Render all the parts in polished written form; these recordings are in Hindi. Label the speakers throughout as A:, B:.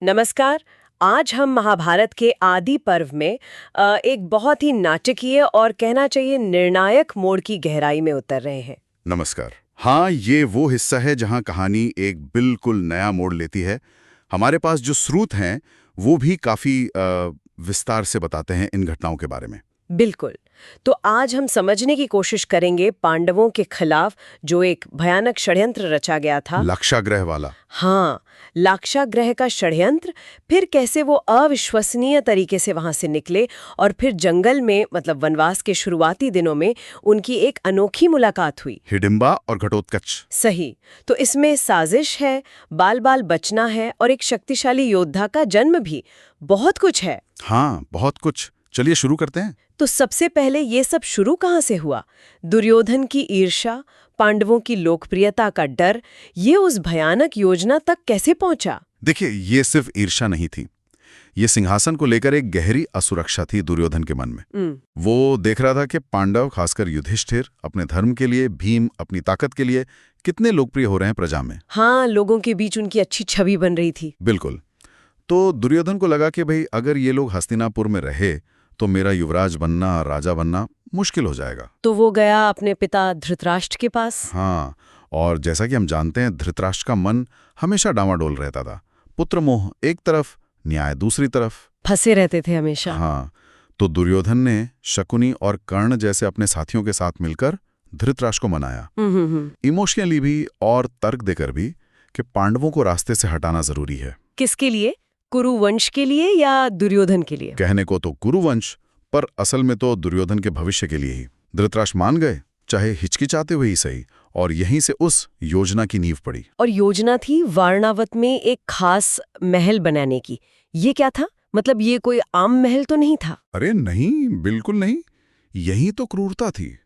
A: नमस्कार। आज हम महाभारत के आदि पर्व में एक बहुत ही नाटकीय और कहना चाहिए निर्णायक मोड़ की गहराई में उतर रहे हैं।
B: नमस्कार। हाँ, ये वो हिस्सा है जहाँ कहानी एक बिल्कुल नया मोड़ लेती है। हमारे पास जो स्रोत हैं वो भी काफी विस्तार से बताते हैं इन घटनाओं के बारे में।
A: बिल्कुल। तो आज हम समझने की कोशिश करेंगे पांडवों के खिलाफ जो एक भयानक षड्यंत्र रचा गया था।
B: लाक्षागृह वाला।
A: हाँ, लाक्षागृह का षड्यंत्र, फिर कैसे वो अविश्वसनीय तरीके से वहां से निकले और फिर जंगल में मतलब वनवास के शुरुआती दिनों में उनकी एक अनोखी मुलाकात हुई।
B: हिडिंबा और घटोत्कच।
A: सही। तो इसमें साजिश है, बाल बाल बचना है और एक शक्तिशाली योद्धा का जन्म भी। बहुत कुछ है।
B: हाँ, बहुत कुछ। चलिए शुरू करते हैं।
A: तो सबसे पहले ये सब शुरू कहाँ से हुआ? दुर्योधन की ईर्ष्या, पांडवों की लोकप्रियता का डर, ये उस भयानक योजना तक कैसे पहुंचा?
B: देखिए, ये सिर्फ ईर्ष्या नहीं थी। ये सिंहासन को लेकर एक गहरी असुरक्षा थी दुर्योधन के मन में। वो देख रहा था कि पांडव, खासकर युधिष्ठिर, अपने धर्म के लिए, भीम अपनी ताकत के लिए कितने लोकप्रिय हो रहे हैं प्रजा में।
A: हाँ, लोगों के बीच उनकी अच्छी छवि बन रही थी।
B: बिल्कुल। तो दुर्योधन को लगा कि भाई अगर ये लोग हस्तिनापुर में रहे तो मेरा युवराज बनना, राजा बनना मुश्किल हो जाएगा।
A: तो वो गया अपने पिता धृतराष्ट्र के पास।
B: हाँ, और जैसा कि हम जानते हैं धृतराष्ट्र का मन हमेशा डामाडोल रहता था। पुत्र मोह एक तरफ, न्याय दूसरी तरफ,
A: फंसे रहते थे हमेशा।
B: हाँ, तो दुर्योधन ने शकुनी और कर्ण जैसे अपने साथियों के साथ मिलकर धृतराष्ट्र को मनाया, इमोशनली भी और तर्क देकर भी, कि पांडवों को रास्ते से हटाना जरूरी है।
A: किसके लिए? कुरुवंश के लिए या दुर्योधन के लिए?
B: कहने को तो कुरुवंश, पर असल में तो दुर्योधन के भविष्य के लिए ही। धृतराष्ट्र मान गए, चाहे हिचकिचाते हुए ही सही, और यहीं से उस योजना की नींव पड़ी।
A: और योजना थी वारणावत में एक खास महल बनाने की। ये क्या था? मतलब ये कोई आम महल तो नहीं था?
B: अरे नहीं, बिल्कुल नहीं। यही तो क्रूरता थी।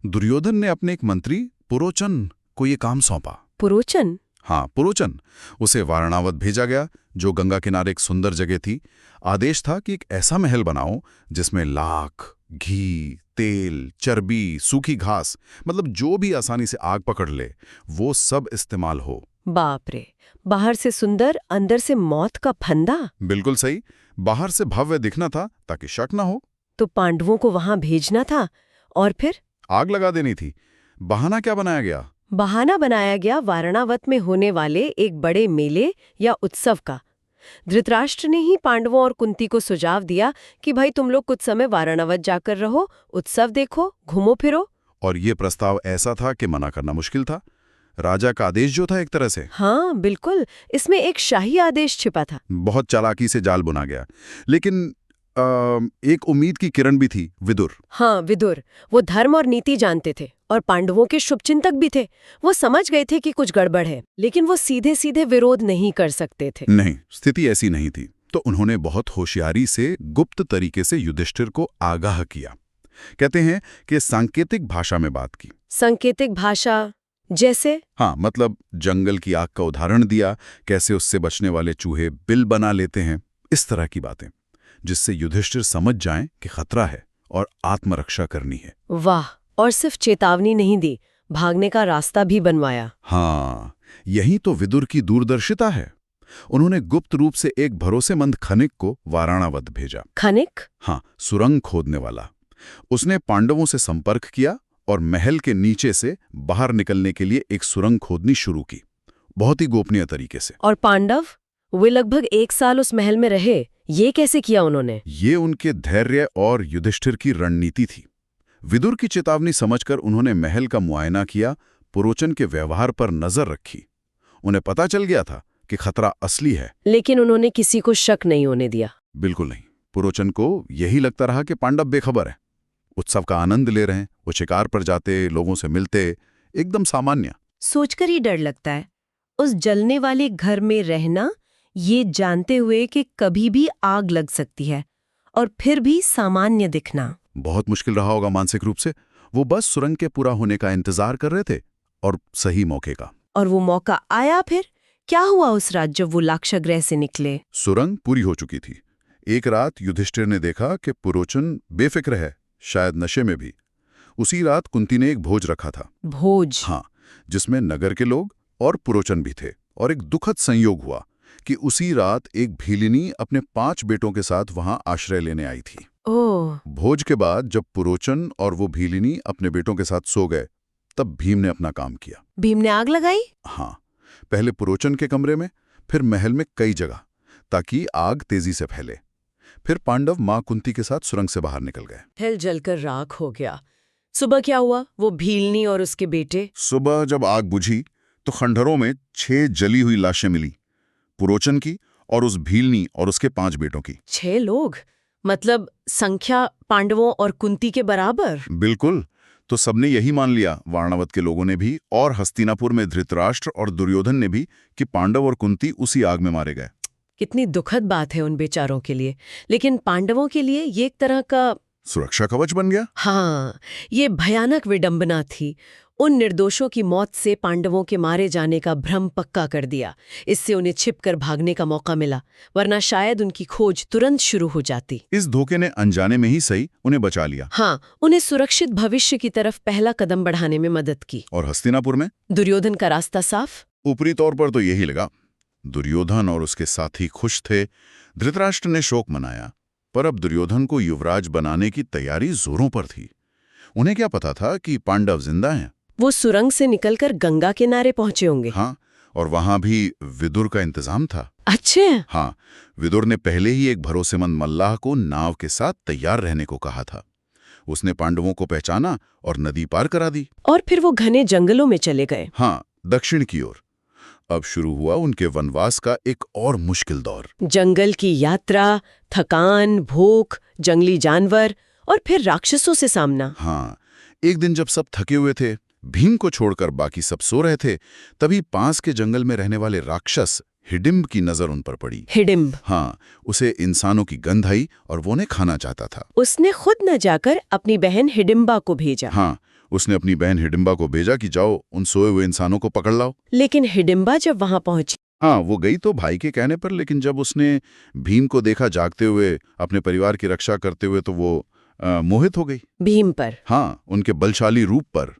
B: दुर्योधन ने अपने एक मंत्री पुरोचन को ये काम सौंपा।
A: पुरोचन?
B: हाँ, पुरोचन। उसे वारणावत भेजा गया, जो गंगा किनारे एक सुंदर जगह थी। आदेश था कि एक ऐसा महल बनाओ जिसमें लाख, घी, तेल, चर्बी, सूखी घास, मतलब जो भी आसानी से आग पकड़ ले, वो सब इस्तेमाल हो।
A: बाप रे, बाहर से सुंदर, अंदर से मौत का फंदा।
B: बिल्कुल सही। बाहर से भव्य दिखना था ताकि शक ना हो।
A: तो पांडवों को वहां भेजना था और फिर
B: आग लगा देनी थी। बहाना क्या बनाया गया?
A: बहाना बनाया गया वारणावत में होने वाले एक बड़े मेले या उत्सव का। धृतराष्ट्र ने ही पांडवों और कुंती को सुझाव दिया कि भाई तुम लोग कुछ समय वाराणवत जाकर रहो, उत्सव देखो, घूमो फिरो।
B: और ये प्रस्ताव ऐसा था कि मना करना मुश्किल था। राजा का आदेश जो था एक तरह से।
A: हाँ बिल्कुल, इसमें एक शाही आदेश छिपा था।
B: बहुत चालाकी से जाल बुना गया। लेकिन एक उम्मीद की किरण भी थी, विदुर।
A: हाँ, विदुर। वो धर्म और नीति जानते थे और पांडवों के शुभचिंतक भी थे। वो समझ गए थे कि कुछ गड़बड़ है, लेकिन वो सीधे सीधे विरोध नहीं कर सकते थे।
B: नहीं, स्थिति ऐसी नहीं थी। तो उन्होंने बहुत होशियारी से गुप्त तरीके से युधिष्ठिर को आगाह किया। कहते हैं कि सांकेतिक भाषा में बात की।
A: सांकेतिक भाषा जैसे?
B: हाँ, मतलब जंगल की आग का उदाहरण दिया, कैसे उससे बचने वाले चूहे बिल बना लेते हैं, इस तरह की बातें, जिससे युधिष्ठिर समझ जाएं कि खतरा है और आत्मरक्षा करनी है।
A: वाह! और सिर्फ चेतावनी नहीं दी, भागने का रास्ता भी बनवाया।
B: हाँ, यही तो विदुर की दूरदर्शिता है। उन्होंने गुप्त रूप से एक भरोसेमंद खनिक को वाराणावत भेजा।
A: खनिक?
B: हाँ, सुरंग खोदने वाला। उसने पांडवों से संपर्क किया और महल के नीचे से बाहर निकलने के लिए एक सुरंग खोदनी शुरू की, बहुत ही गोपनीय तरीके से।
A: और पांडव? वे लगभग 1 साल उस महल में रहे। ये कैसे किया उन्होंने?
B: ये उनके धैर्य और युधिष्ठिर की रणनीति थी। विदुर की चेतावनी समझकर उन्होंने महल का मुआयना किया, पुरोचन के व्यवहार पर नजर रखी। उन्हें पता चल गया था कि खतरा असली है।
A: लेकिन उन्होंने किसी को शक नहीं होने दिया।
B: बिल्कुल नहीं। पुरोचन को यही लगता रहा कि पांडव बेखबर है, उत्सव का आनंद ले रहे हैं। वो शिकार पर जाते, लोगों से मिलते, एकदम सामान्य।
A: सोचकर ही डर लगता है, उस जलने वाले घर में रहना, ये जानते हुए कि कभी भी आग लग सकती है, और फिर भी सामान्य दिखना।
B: बहुत मुश्किल रहा होगा मानसिक रूप से। वो बस सुरंग के पूरा होने का इंतजार कर रहे थे, और सही मौके का।
A: और वो मौका आया। फिर क्या हुआ उस रात जब वो लाक्षागृह से निकले?
B: सुरंग पूरी हो चुकी थी। एक रात युधिष्ठिर ने देखा कि पुरोचन बेफिक्र है, शायद नशे में भी। उसी रात कुंती ने एक भोज रखा था।
A: भोज?
B: हाँ, जिसमें नगर के लोग और पुरोचन भी थे। और एक दुखद संयोग हुआ कि उसी रात एक भीलिनी अपने 5 बेटों के साथ वहां आश्रय लेने आई थी।
A: ओह,
B: भोज के बाद जब पुरोचन और वो भीलिनी अपने बेटों के साथ सो गए, तब भीम ने अपना काम किया।
A: भीम ने आग लगाई?
B: हाँ, पहले पुरोचन के कमरे में, फिर महल में कई जगह, ताकि आग तेजी से फैले। फिर पांडव मां कुंती के साथ सुरंग से बाहर निकल गए।
A: महल जलकर राख हो गया। सुबह क्या हुआ? वो भीलनी और उसके बेटे?
B: सुबह जब आग बुझी तो खंडहरों में 6 जली हुई लाशें मिली, पुरोचन की और उस भीलनी और उसके 5 बेटों की।
A: 6 लोग? मतलब संख्या पांडवों और कुंती के बराबर?
B: बिल्कुल। तो सबने यही मान लिया, वारणावत के लोगों ने भी और हस्तिनापुर में धृतराष्ट्र और दुर्योधन ने भी, कि पांडव और कुंती उसी आग में मारे गए।
A: कितनी दुखद बात है उन बेचारों के लिए, लेकिन पांडवों के लिए ये एक तरह का
B: सुरक्षा कवच बन गया।
A: हाँ, ये भयानक विडंबना थी। उन निर्दोषों की मौत से पांडवों के मारे जाने का भ्रम पक्का कर दिया। इससे उन्हें छिपकर भागने का मौका मिला, वरना शायद उनकी खोज तुरंत शुरू हो जाती।
B: इस धोखे ने अनजाने में ही सही उन्हें बचा लिया।
A: हाँ, उन्हें सुरक्षित भविष्य की तरफ पहला कदम बढ़ाने में मदद की।
B: और हस्तिनापुर में
A: दुर्योधन का रास्ता साफ?
B: ऊपरी तौर पर तो यही लगा। दुर्योधन और उसके साथी खुश थे। धृतराष्ट्र ने शोक मनाया, पर अब दुर्योधन को युवराज बनाने की तैयारी जोरों पर थी। उन्हें क्या पता था कि पांडव जिंदा हैं।
A: वो सुरंग से निकलकर गंगा किनारे पहुंचे होंगे।
B: हाँ, और वहां भी विदुर का इंतजाम था।
A: अच्छे।
B: हाँ, विदुर ने पहले ही एक भरोसेमंद मल्लाह को नाव के साथ तैयार रहने को कहा था। उसने पांडवों को पहचाना और नदी पार करा दी।
A: और फिर वो घने जंगलों में चले गए।
B: हाँ, दक्षिण की ओर। अब शुरू हुआ उनके वनवास का एक और मुश्किल दौर।
A: जंगल की यात्रा, थकान, भूख, जंगली जानवर और फिर राक्षसों से सामना।
B: हाँ, एक दिन जब सब थके हुए थे, भीम को छोड़कर बाकी सब सो रहे थे, तभी पास के जंगल में रहने वाले राक्षस हिडिंब की नजर उन पर पड़ी।
A: हिडिंब?
B: हाँ, उसे इंसानों की गंध आई और वो उन्हें खाना चाहता था।
A: उसने खुद न जाकर अपनी बहन हिडिंबा को भेजा।
B: हाँ, उसने अपनी बहन हिडिंबा को भेजा कि जाओ उन सोए हुए इंसानों को पकड़ लाओ।
A: लेकिन हिडिंबा जब वहां पहुंची,
B: हाँ, वो गई तो भाई के कहने पर, लेकिन जब उसने भीम को देखा जागते हुए, अपने परिवार की रक्षा करते हुए, तो वो मोहित हो गई।
A: भीम पर?
B: हाँ, उनके बलशाली रूप पर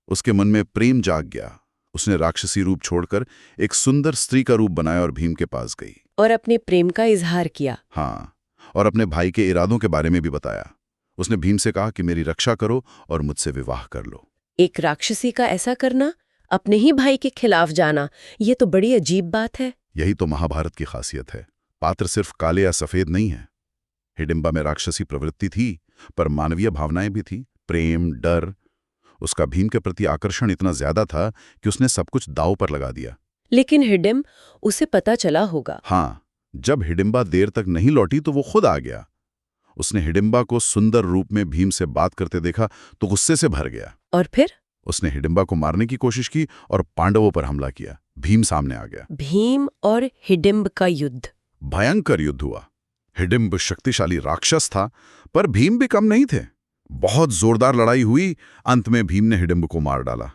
B: उसके मन में प्रेम जाग गया। उसने राक्षसी रूप छोड़कर एक सुंदर स्त्री का रूप बनाया और भीम के पास गई
A: और अपने प्रेम का इजहार किया।
B: हाँ, और अपने भाई के इरादों के बारे में भी बताया। उसने भीम से कहा कि मेरी रक्षा करो और मुझसे विवाह कर लो।
A: एक राक्षसी का ऐसा करना, अपने ही भाई के खिलाफ जाना, ये तो बड़ी अजीब बात है।
B: यही तो महाभारत की खासियत है। पात्र सिर्फ काले या सफेद नहीं है। हिडिंबा में राक्षसी प्रवृत्ति थी, पर मानवीय भावनाएं भी थी, प्रेम, डर। उसका भीम के प्रति आकर्षण इतना ज्यादा था कि उसने सब कुछ दांव पर लगा दिया।
A: लेकिन हिडिंब, उसे पता चला होगा।
B: हाँ, जब हिडिंबा देर तक नहीं लौटी तो वो खुद आ गया। उसने हिडिंबा को सुंदर रूप में भीम से बात करते देखा तो गुस्से से भर गया।
A: और फिर?
B: उसने हिडिंबा को मारने की कोशिश की और पांडवों पर हमला किया। भीम सामने आ गया।
A: भीम और हिडिंब का युद्ध?
B: भयंकर युद्ध हुआ। हिडिंब शक्तिशाली राक्षस था, पर भीम भी कम नहीं थे। बहुत जोरदार लड़ाई हुई। अंत में भीम ने हिडिंब को मार डाला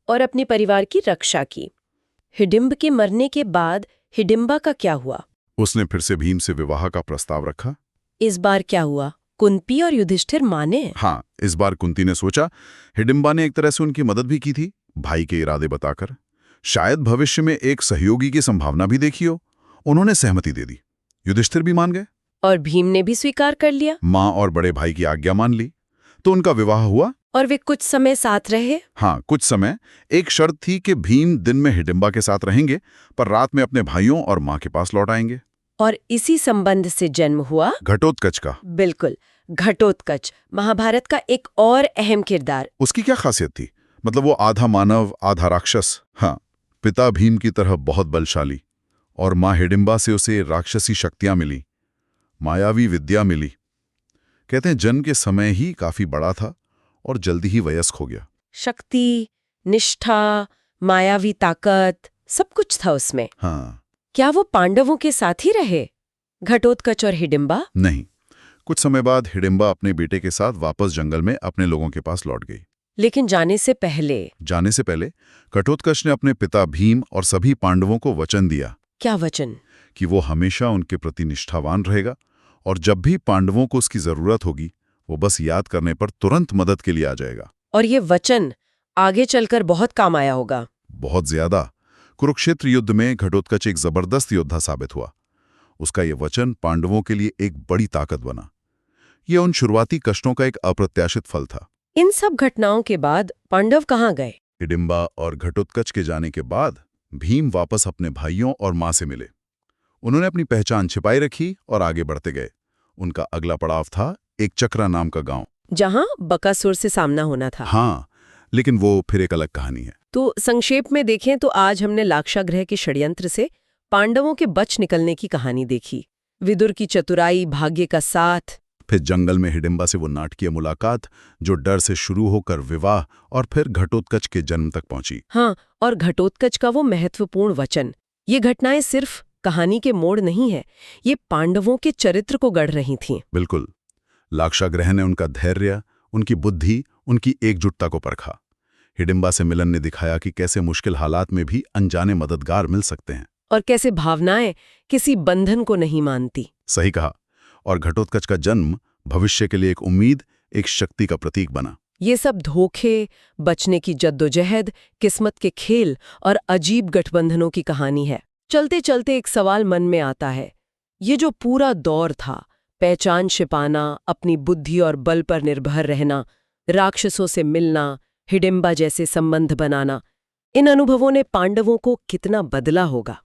A: और अपने परिवार की रक्षा की। हिडिंब के मरने के बाद हिडिंबा का क्या हुआ?
B: उसने फिर से भीम से विवाह का प्रस्ताव रखा।
A: इस बार क्या हुआ? कुंती और युधिष्ठिर माने?
B: हाँ, इस बार कुंती ने सोचा। हिडिंबा ने एक तरह से उनकी मदद भी की थी, भाई के इरादे बताकर। शायद भविष्य में एक सहयोगी की संभावना भी देखी हो। उन्होंने सहमति दे दी। युधिष्ठिर भी मान गए
A: और भीम ने भी स्वीकार कर लिया।
B: माँ और बड़े भाई की आज्ञा मान ली, तो उनका विवाह हुआ।
A: और वे कुछ समय साथ रहे?
B: हाँ, कुछ समय। एक शर्त थी कि भीम दिन में हिडिंबा के साथ रहेंगे, पर रात में अपने भाइयों और माँ के पास लौट आएंगे।
A: और इसी संबंध से जन्म हुआ
B: घटोत्कच का।
A: बिल्कुल, घटोत्कच महाभारत का एक और अहम किरदार।
B: उसकी क्या खासियत थी? मतलब वो आधा मानव आधा राक्षस। हाँ, पिता भीम की तरह बहुत बलशाली, और माँ हिडिंबा से उसे राक्षसी शक्तियां मिली, मायावी विद्या मिली। कहते हैं जन्म के समय ही काफी बड़ा था और जल्दी ही वयस्क हो गया।
A: शक्ति, निष्ठा, मायावी ताकत, सब कुछ था उसमें।
B: हाँ।
A: क्या वो पांडवों के साथ ही रहे, घटोत्कच और हिडिंबा?
B: नहीं, कुछ समय बाद हिडिंबा अपने बेटे के साथ वापस जंगल में अपने लोगों के पास लौट गई।
A: लेकिन जाने से पहले
B: घटोत्कच ने अपने पिता भीम और सभी पांडवों को वचन दिया।
A: क्या वचन?
B: कि वो हमेशा उनके प्रति निष्ठावान रहेगा और जब भी पांडवों को उसकी जरूरत होगी, वो बस याद करने पर तुरंत मदद के लिए आ जाएगा।
A: और ये वचन आगे चलकर बहुत काम आया होगा।
B: बहुत ज्यादा। कुरुक्षेत्र युद्ध में घटोत्कच एक जबरदस्त योद्धा साबित हुआ। उसका ये वचन पांडवों के लिए एक बड़ी ताकत बना। ये उन शुरुआती कष्टों का एक अप्रत्याशित फल था।
A: इन सब घटनाओं के बाद पांडव कहाँ गए?
B: हिडिंबा और घटोत्कच के जाने के बाद भीम वापस अपने भाइयों और मां से मिले। उन्होंने अपनी पहचान छिपाई रखी और आगे बढ़ते गए। उनका अगला पड़ाव था एक चक्रा नाम का गांव,
A: जहाँ बकासुर से सामना होना था।
B: हाँ, लेकिन वो फिर एक अलग कहानी है।
A: तो संक्षेप में देखें तो आज हमने लाक्षागृह के षड्यंत्र से पांडवों के बच निकलने की कहानी देखी। विदुर की चतुराई, भाग्य का साथ,
B: फिर जंगल में हिडिंबा से वो नाटकीय मुलाकात जो डर से शुरू होकर विवाह और फिर घटोत्कच के जन्म तक पहुंची।
A: हाँ, और घटोत्कच का वो महत्वपूर्ण वचन। ये घटनाएं सिर्फ कहानी के मोड़ नहीं है, ये पांडवों के चरित्र को गढ़ रही थीं।
B: बिल्कुल। लाक्षागृह ने उनका धैर्य, उनकी बुद्धि, उनकी एकजुटता को परखा। हिडिंबा से मिलन ने दिखाया कि कैसे मुश्किल हालात में भी अनजाने मददगार मिल सकते हैं।
A: और कैसे भावनाएं किसी बंधन को नहीं मानती।
B: सही कहा। और घटोत्कच का जन्म भविष्य के लिए एक उम्मीद, एक शक्ति का प्रतीक बना।
A: ये सब धोखे, बचने की जद्दोजहद, किस्मत के खेल और अजीब गठबंधनों की कहानी है। चलते चलते एक सवाल मन में आता है, ये जो पूरा दौर था, पहचान छिपाना, अपनी बुद्धि और बल पर निर्भर रहना, राक्षसों से मिलना, हिडिंबा जैसे संबंध बनाना, इन अनुभवों ने पांडवों को कितना बदला होगा?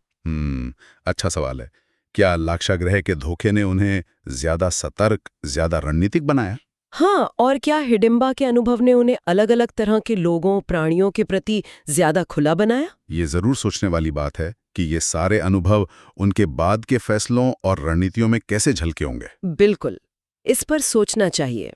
B: अच्छा सवाल है। क्या लाक्षागृह के धोखे ने उन्हें ज्यादा सतर्क, ज्यादा रणनीतिक बनाया?
A: हाँ, और क्या हिडिंबा के अनुभव ने उन्हें अलग अलग तरह के लोगों, प्राणियों के प्रति ज्यादा खुला बनाया?
B: ये जरूर सोचने वाली बात है कि ये सारे अनुभव उनके बाद के फैसलों और रणनीतियों में कैसे झलके होंगे।
A: बिल्कुल, इस पर सोचना चाहिए।